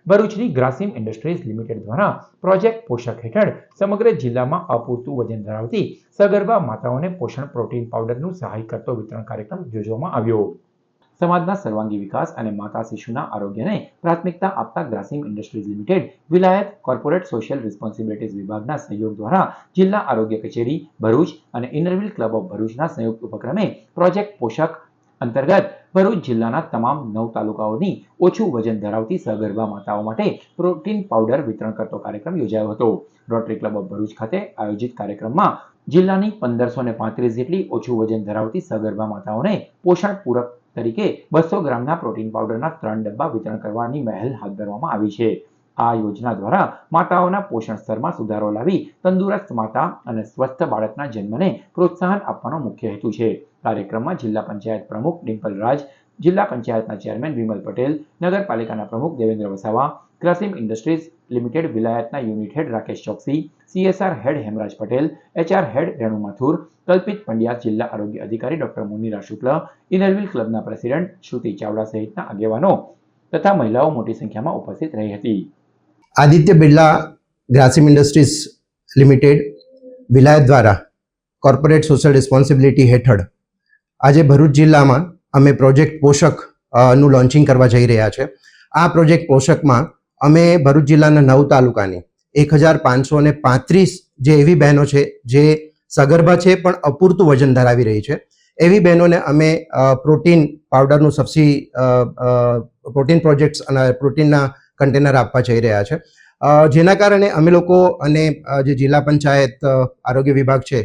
ભરૂચની Grasim industries limited દ્વારા project પોષક હેઠળ સમગ્ર જિલ્લામાં અપૂરતું વજન ધરાવતી સગર્ભા માતાઓને પોષણ પ્રોટીન પાવડરનું સહાય કરતો વિતરણ કાર્યક્રમ યોજવામાં આવ્યો। સમાજના સર્વાંગી વિકાસ અને માતા શિશુના આરોગ્યને પ્રાથમિકતા આપતા ગ્રાસિમ ઇન્ડસ્ટ્રીઝ લિમિટેડ વિલાયત કોર્પોરેટ સોશિયલ રિસ્પોન્સિબિલિટીઝ વિભાગના સહયોગ દ્વારા જિલ્લા આરોગ્ય કચેરી ભરૂચ અને ઇનરવ્હીલ ક્લબ ઓફ ભરૂચના સંયુક્ત ઉપક્રમે પ્રોજેક્ટ પોષક અંતર્ગત ભરૂચ જિલ્લાના તમામ 9 તાલુકાઓની ઓછું વજન ધરાવતી સગર્ભા માતાઓ માટે પ્રોટીન પાવડર વિતરણ કરતો કાર્યક્રમ યોજાયો હતો। રોટરી ક્લબ ઓફ ભરૂચ ખાતે આયોજિત કાર્યક્રમમાં જિલ્લાની 1535 જેટલી ઓછું વજન ધરાવતી સગર્ભા માતાઓને પોષણ પૂરક તરીકે 200 ગ્રામના પ્રોટીન પાવડરના 3 ડબ્બા વિતરણ કરવાની પહેલ હાથ ધરવામાં આવી છે। આ યોજના દ્વારા માતાઓના પોષણ સ્તરમાં સુધારો લાવી તંદુરસ્ત માતા અને સ્વસ્થ બાળકના જન્મને પ્રોત્સાહન આપવાનો મુખ્ય હેતુ છે। કાર્યક્રમમાં જિલ્લા પંચાયત પ્રમુખ ડિમ્પલ રાજ, જિલ્લા પંચાયતના ચેરમેન વિમલ પટેલ, નગરપાલિકાના પ્રમુખ દેવેન્દ્ર વસાવા, ગ્રાસિમ ઇન્ડસ્ટ્રીઝ લિમિટેડ વિલાયતના unit head Rakesh Chokshi, CSR head Hemraj Patel, HR head Renu Mathur, Kalpit Pandya, જિલ્લા આરોગ્ય અધિકારી ડોક્ટર મુનિરા શુક્લ, ઇનરવ્હીલ ક્લબના પ્રેસિડેન્ટ શ્રુતિ ચાવડા સહિતના આગેવાનો તથા મહિલાઓ મોટી સંખ્યામાં ઉપસ્થિત રહી હતી। આદિત્ય બિરલા ગ્રાસિમ ઇન્ડસ્ટ્રીઝ લિમિટેડ વિલાયત દ્વારા કોર્પોરેટ સોશિયલ રિસ્પોન્સિબિલિટી હેઠળ આજે ભરૂચ જિલ્લામાં અમે પ્રોજેક્ટ પોષક નું લોન્ચિંગ કરવા જઈ રહ્યા છે। આ પ્રોજેક્ટ પોષકમાં અમે ભરૂચ જિલ્લાના 9 તાલુકાની 1535 જે એવી બહેનો છે જે સગર્ભા છે પણ અપૂરતું વજન ધરાવી રહી છે, એવી બહેનોને અમે પ્રોટીન પાવડરનું પ્રોટીન પ્રોજેક્ટ્સ અને પ્રોટીનના કન્ટેનર આપવા જઈ રહ્યા છે, જેના કારણે અમે લોકો અને જે જિલ્લા પંચાયત આરોગ્ય વિભાગ છે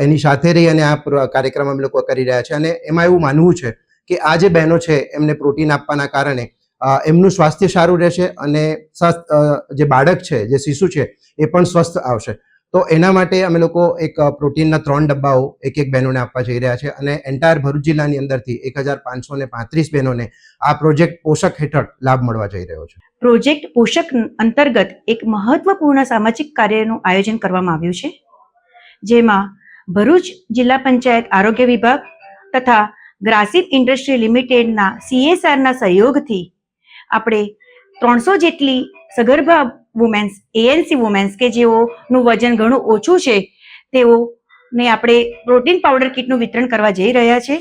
એની સાથે રહી અને આ કાર્યક્રમ અમે લોકો કરી રહ્યા છે। અને એમાં એવું માનવું છે કે આ જે બહેનો છે એમને પ્રોટીન આપવાના કારણે એમનું સ્વાસ્થ્ય સારું રહેશે અને જે બાળક છે, જે શિશુ છે એ પણ સ્વસ્થ આવશે। તો એના માટે અમે લોકો એક પ્રોટીનના 3 ડબ્બાઓ એક બહેનોને આપવા જઈ રહ્યા છે અને એન્ટાયર ભરૂચ જિલ્લાની અંદરથી 1535 બહેનોને આ પ્રોજેક્ટ પોષક હેઠળ લાભ મળવા જઈ રહ્યો છે। પ્રોજેક્ટ પોષક અંતર્ગત એક મહત્વપૂર્ણ સામાજિક કાર્યનું આયોજન કરવામાં આવ્યું છે, જેમાં ભરૂચ જિલ્લા પંચાયત આરોગ્ય વિભાગ તથા ગ્રાસિમ ઇન્ડસ્ટ્રી લિમિટેડના CSRના સહયોગથી આપણે 300 જેટલી સગર્ભા વુમેન્સ, ANC વુમેન્સ કે જેઓનું વજન ઘણું ઓછું છે તેઓને આપણે પ્રોટીન પાવડર કીટનું વિતરણ કરવા જઈ રહ્યા છે।